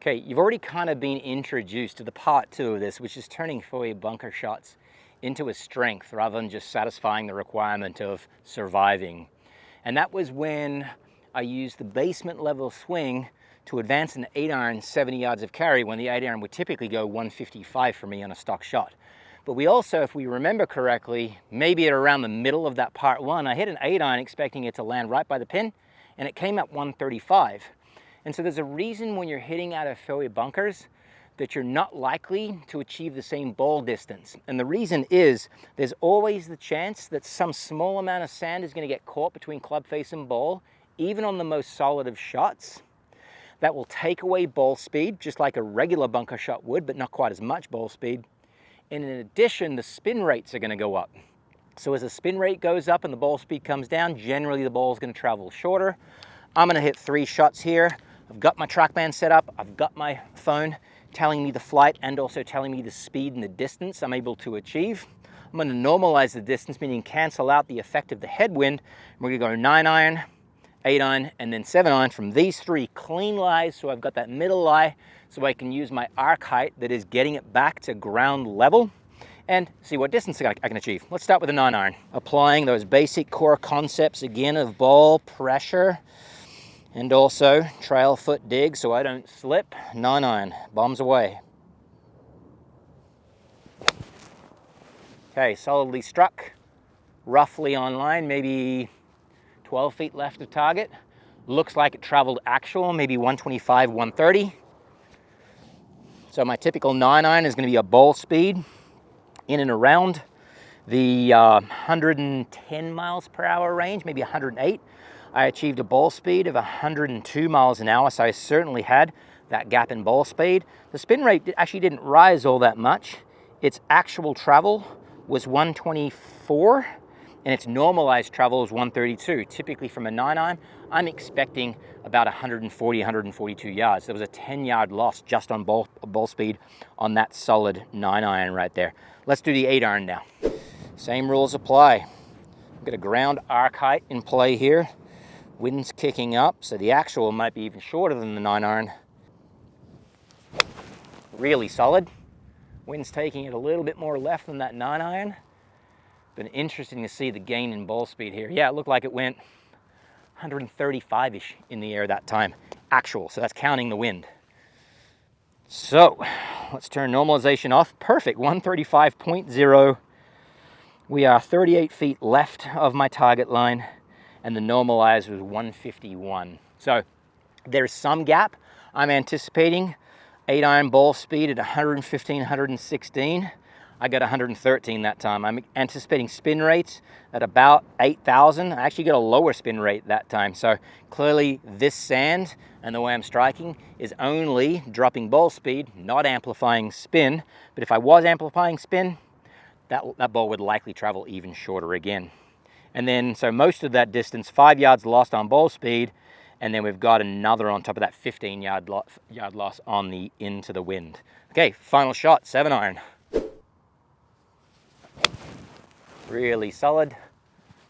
Okay, you've already kind of been introduced to the part two of this, which is turning fairway bunker shots into a strength rather than just satisfying the requirement of surviving. And that was when I used the basement level swing to advance an 8-iron 70 yards of carry when the 8-iron would typically go 155 for me on a stock shot. But we also, if we remember correctly, maybe at around the middle of that part one, I hit an 8-iron expecting it to land right by the pin, and it came up 135. And so there's a reason when you're hitting out of fairway bunkers that you're not likely to achieve the same ball distance. And the reason is there's always the chance that some small amount of sand is going to get caught between club face and ball, even on the most solid of shots. That will take away ball speed, just like a regular bunker shot would, but not quite as much ball speed. And in addition, the spin rates are going to go up. So as the spin rate goes up and the ball speed comes down, generally the ball is going to travel shorter. I'm going to hit 3 shots here. I've got my TrackMan set up, I've got my phone telling me the flight and also telling me the speed and the distance I'm able to achieve. I'm going to normalize the distance, meaning cancel out the effect of the headwind. We're going to go 9-iron, 8-iron, and then 7-iron from these 3 clean lies, so I've got that middle lie, so I can use my arc height that is getting it back to ground level and see what distance I can achieve. Let's start with a 9-iron. Applying those basic core concepts again of ball pressure, and also trail foot dig so I don't slip. 9-iron, bombs away. Okay, solidly struck, roughly on line, maybe 12 feet left of target. Looks like it traveled actual, maybe 125, 130. So my typical 9-iron is going to be a ball speed in and around the 110 miles per hour range, maybe 108. I achieved a ball speed of 102 miles an hour, so I certainly had that gap in ball speed. The spin rate actually didn't rise all that much. Its actual travel was 124, and its normalized travel is 132. Typically from a 9-iron, I'm expecting about 140, 142 yards. There was a 10-yard loss just on ball speed on that solid 9-iron right there. Let's do the 8-iron now. Same rules apply. I've got a ground arc height in play here. Wind's kicking up, so the actual might be even shorter than the 9-iron. Really solid. Wind's taking it a little bit more left than that 9-iron. Been interesting to see the gain in ball speed here. Yeah, it looked like it went 135-ish in the air that time. Actual, so that's counting the wind. So, let's turn normalization off. Perfect, 135.0. We are 38 feet left of my target line, and the normalized was 151. So there's some gap. I'm anticipating 8-iron ball speed at 115, 116. I got 113 that time. I'm anticipating spin rates at about 8,000. I actually got a lower spin rate that time. So clearly this sand and the way I'm striking is only dropping ball speed, not amplifying spin. But if I was amplifying spin, that ball would likely travel even shorter again. And then, so most of that distance, 5 yards lost on ball speed, and then we've got another on top of that 15-yard loss on the into the wind. Okay, final shot, 7-iron. Really solid,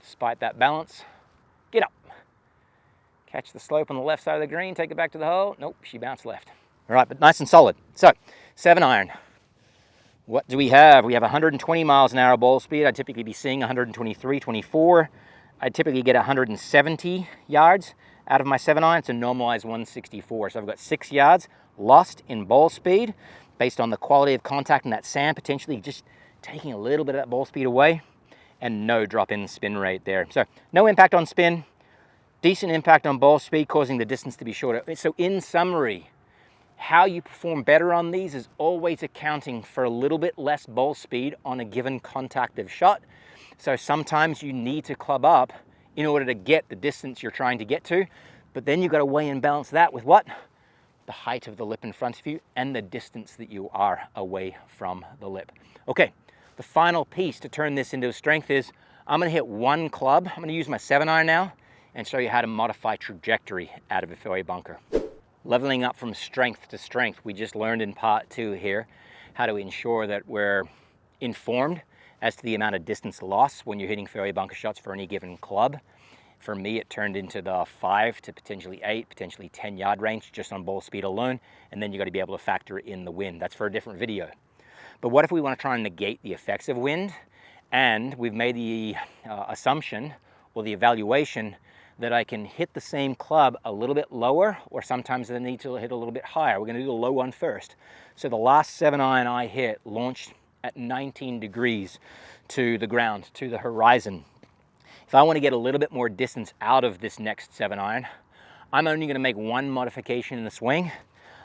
despite that balance. Get up. Catch the slope on the left side of the green, take it back to the hole. Nope, she bounced left. All right, but nice and solid. So, 7-iron. What do we have? We have 120 miles an hour ball speed. I'd typically be seeing 123, 24. I'd typically get 170 yards out of my 7-iron. It's a normalized 164. So I've got 6 yards lost in ball speed based on the quality of contact and that sand potentially just taking a little bit of that ball speed away, and no drop in spin rate there. So no impact on spin, decent impact on ball speed, causing the distance to be shorter. So in summary, how you perform better on these is always accounting for a little bit less ball speed on a given contactive shot. So sometimes you need to club up in order to get the distance you're trying to get to, but then you've got to weigh and balance that with what? The height of the lip in front of you and the distance that you are away from the lip. Okay, the final piece to turn this into a strength is I'm going to hit one club. I'm going to use my 7-iron now and show you how to modify trajectory out of a fairway bunker. Leveling up from strength to strength. We just learned in part 2 here how to ensure that we're informed as to the amount of distance loss when you're hitting fairway bunker shots for any given club. For me, it turned into the 5 to potentially 8, potentially 10 yard range just on ball speed alone. And then you got to be able to factor in the wind. That's for a different video. But what if we want to try and negate the effects of wind? And we've made the assumption or the evaluation that I can hit the same club a little bit lower, or sometimes I need to hit a little bit higher. We're going to do the low one first. So the last 7-iron I hit launched at 19 degrees to the ground, to the horizon. If I want to get a little bit more distance out of this next 7-iron, I'm only going to make one modification in the swing.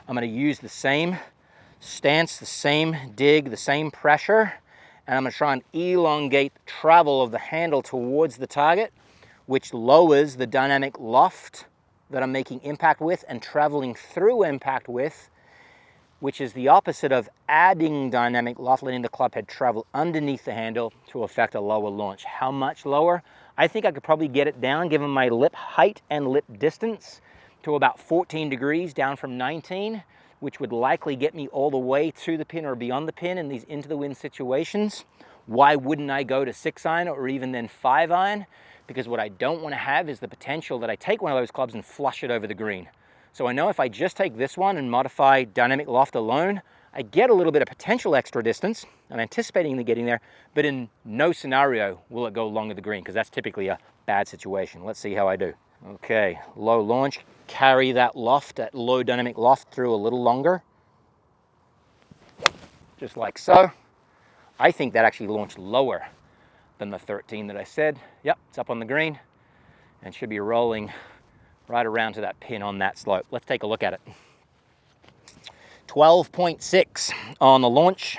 I'm going to use the same stance, the same dig, the same pressure, and I'm going to try and elongate the travel of the handle towards the target, which lowers the dynamic loft that I'm making impact with and traveling through impact with, which is the opposite of adding dynamic loft, letting the club head travel underneath the handle to affect a lower launch. How much lower? I think I could probably get it down, given my lip height and lip distance, to about 14 degrees, down from 19, which would likely get me all the way to the pin or beyond the pin in these into the wind situations. Why wouldn't I go to 6-iron or even then 5-iron? Because what I don't want to have is the potential that I take one of those clubs and flush it over the green. So I know if I just take this one and modify dynamic loft alone, I get a little bit of potential extra distance. I'm anticipating the getting there, but in no scenario will it go along the green, because that's typically a bad situation. Let's see how I do. Okay, low launch, carry that loft, that low dynamic loft through a little longer. Just like so. I think that actually launched lower than the 13 that I said. Yep, it's up on the green and should be rolling right around to that pin on that slope. Let's take a look at it. 12.6 on the launch.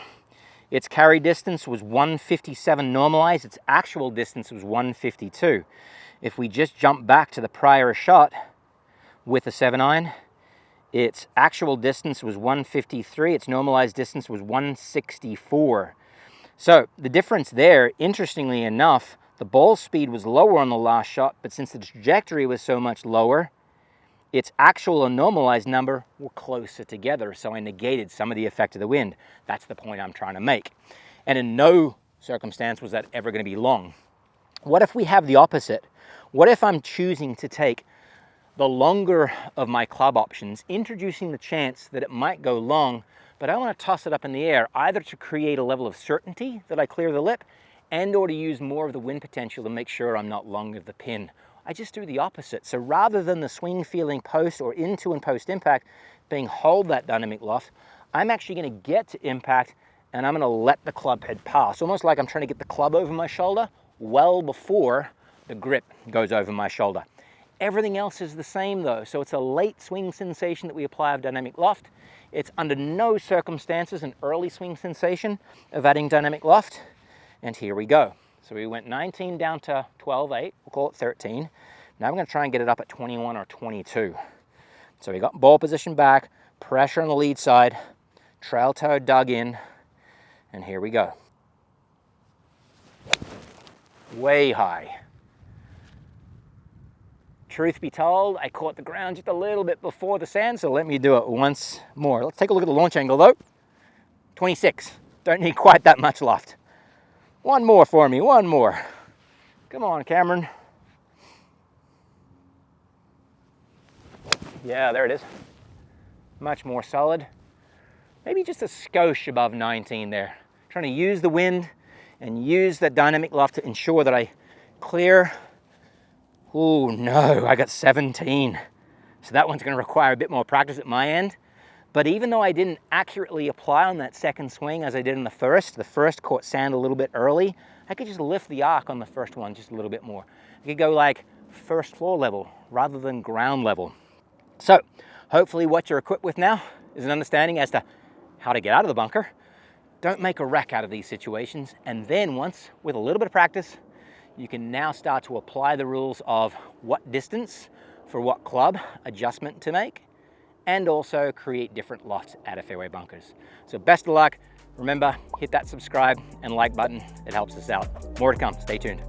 Its carry distance was 157 normalized. Its actual distance was 152. If we just jump back to the prior shot with a 7-iron, its actual distance was 153. Its normalized distance was 164. So the difference there, interestingly enough, the ball speed was lower on the last shot, but since the trajectory was so much lower, its actual and normalized number were closer together, so I negated some of the effect of the wind. That's the point I'm trying to make. And in no circumstance was that ever going to be long. What if we have the opposite? What if I'm choosing to take the longer of my club options, introducing the chance that it might go long, but I want to toss it up in the air, either to create a level of certainty that I clear the lip, and or to use more of the wind potential to make sure I'm not long of the pin. I just do the opposite. So rather than the swing feeling post or into and post impact being hold that dynamic loft, I'm actually going to get to impact and I'm going to let the club head pass. Almost like I'm trying to get the club over my shoulder well before the grip goes over my shoulder. Everything else is the same though. So it's a late swing sensation that we apply of dynamic loft. It's under no circumstances an early swing sensation of adding dynamic loft. And here we go. So we went 19 down to 12.8, we'll call it 13. Now I'm going to try and get it up at 21 or 22. So we got ball position back, pressure on the lead side, trail toe dug in, and here we go. Way high. Truth be told, I caught the ground just a little bit before the sand, so let me do it once more. Let's take a look at the launch angle though. 26, don't need quite that much loft. One more for me, one more. Come on, Cameron. Yeah, there it is. Much more solid. Maybe just a skosh above 19 there. Trying to use the wind and use that dynamic loft to ensure that I clear. Oh no, I got 17. So that one's going to require a bit more practice at my end. But even though I didn't accurately apply on that second swing as I did in the first caught sand a little bit early, I could just lift the arc on the first one just a little bit more. I could go like first floor level rather than ground level. So hopefully what you're equipped with now is an understanding as to how to get out of the bunker. Don't make a wreck out of these situations. And then once, with a little bit of practice, you can now start to apply the rules of what distance for what club adjustment to make, and also create different lofts out of fairway bunkers. So best of luck. Remember, hit that subscribe and like button. It helps us out. More to come. Stay tuned.